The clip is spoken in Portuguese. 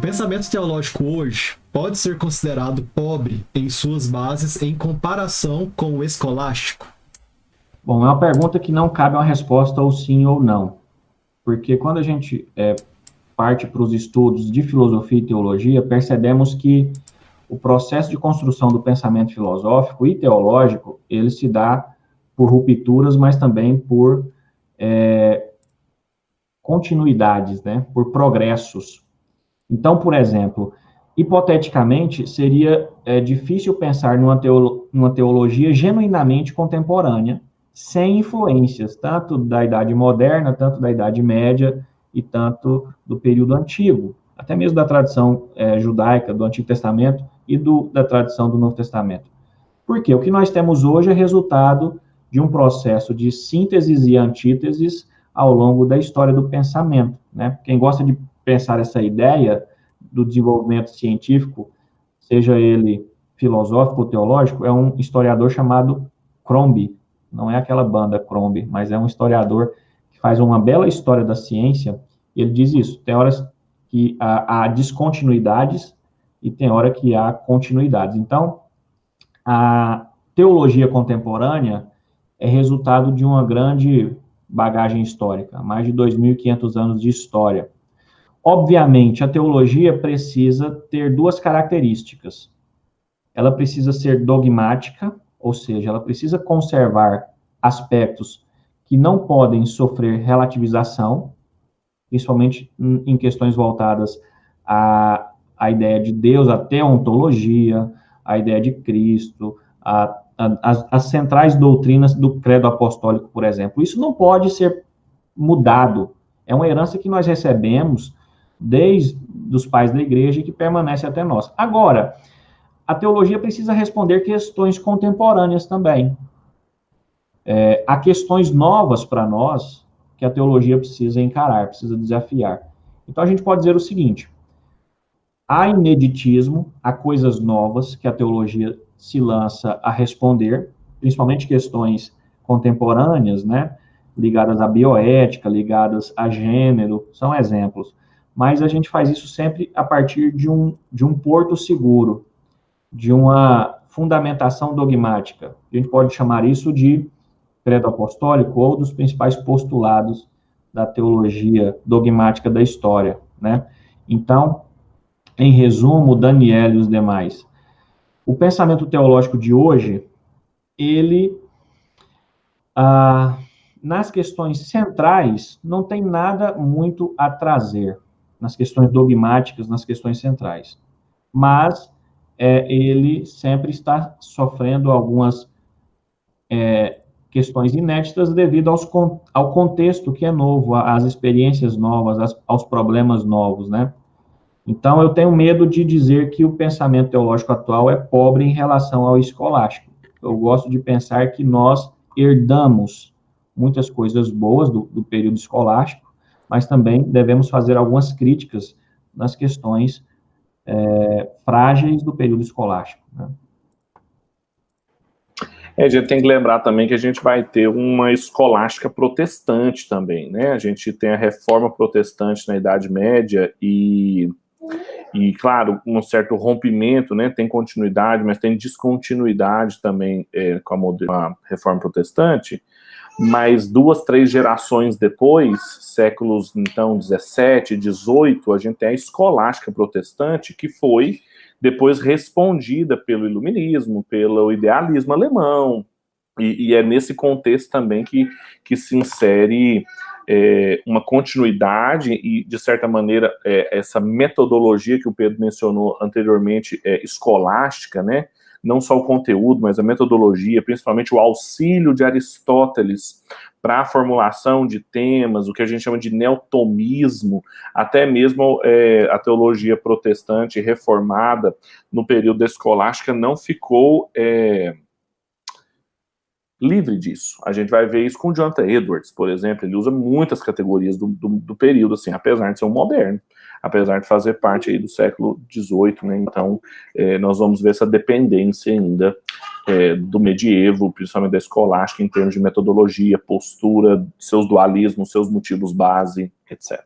pensamento teológico hoje pode ser considerado pobre em suas bases em comparação com o escolástico? Bom, é uma pergunta que não cabe uma resposta ou sim ou não, porque quando a gente parte para os estudos de filosofia e teologia, percebemos que o processo de construção do pensamento filosófico e teológico, ele se dá por rupturas, mas também por continuidades, né? Por progressos. Então, por exemplo, hipoteticamente, seria difícil pensar numa teologia genuinamente contemporânea, sem influências, tanto da Idade Moderna, tanto da Idade Média e tanto do período antigo, até mesmo da tradição judaica, do Antigo Testamento e da tradição do Novo Testamento. Por quê? O que nós temos hoje é resultado de um processo de sínteses e antíteses ao longo da história do pensamento, né? Quem gosta de pensar essa ideia do desenvolvimento científico, seja ele filosófico ou teológico, é um historiador chamado Crombie. Não é aquela banda Crombie, mas é um historiador que faz uma bela história da ciência. Ele diz isso: tem horas que há descontinuidades e tem hora que há continuidades. Então, a teologia contemporânea é resultado de uma grande bagagem histórica, mais de 2.500 anos de história. Obviamente, a teologia precisa ter duas características. Ela precisa ser dogmática, ou seja, ela precisa conservar aspectos que não podem sofrer relativização, principalmente em questões voltadas à ideia de Deus, à teontologia, à ideia de Cristo, as centrais doutrinas do credo apostólico, por exemplo. Isso não pode ser mudado. É uma herança que nós recebemos desde os pais da igreja e que permanece até nós. Agora, a teologia precisa responder questões contemporâneas também. Há questões novas para nós que a teologia precisa encarar, precisa desafiar. Então, a gente pode dizer o seguinte: há ineditismo, há coisas novas que a teologia se lança a responder, principalmente questões contemporâneas, né, ligadas à bioética, ligadas a gênero, são exemplos. Mas a gente faz isso sempre a partir de um porto seguro, de uma fundamentação dogmática. A gente pode chamar isso de credo apostólico ou dos principais postulados da teologia dogmática da história, né? Então, em resumo, Daniel e os demais, o pensamento teológico de hoje, ele, nas questões centrais, não tem nada muito a trazer, nas questões dogmáticas, nas questões centrais. Mas ele sempre está sofrendo algumas questões inéditas devido ao contexto que é novo, às experiências novas, aos problemas novos, né? Então, eu tenho medo de dizer que o pensamento teológico atual é pobre em relação ao escolástico. Eu gosto de pensar que nós herdamos muitas coisas boas do período escolástico, mas também devemos fazer algumas críticas nas questões frágeis do período escolástico, né? A gente tem que lembrar também que a gente vai ter uma escolástica protestante também, né? A gente tem a reforma protestante na Idade Média e claro, um certo rompimento, né? Tem continuidade, mas tem descontinuidade também com a reforma protestante. Mas 2, 3 gerações depois, séculos, então, 17, 18, a gente tem a escolástica protestante, que foi depois respondida pelo iluminismo, pelo idealismo alemão, e é nesse contexto também que se insere uma continuidade e, de certa maneira, essa metodologia que o Pedro mencionou anteriormente, escolástica, né? Não só o conteúdo, mas a metodologia, principalmente o auxílio de Aristóteles para a formulação de temas, o que a gente chama de neotomismo, até mesmo a teologia protestante reformada no período da escolástica não ficou livre disso. A gente vai ver isso com Jonathan Edwards, por exemplo. Ele usa muitas categorias do período, assim, apesar de ser um moderno, apesar de fazer parte aí do século XVIII, né? Então, nós vamos ver essa dependência ainda do medievo, principalmente da escolástica, em termos de metodologia, postura, seus dualismos, seus motivos base, etc.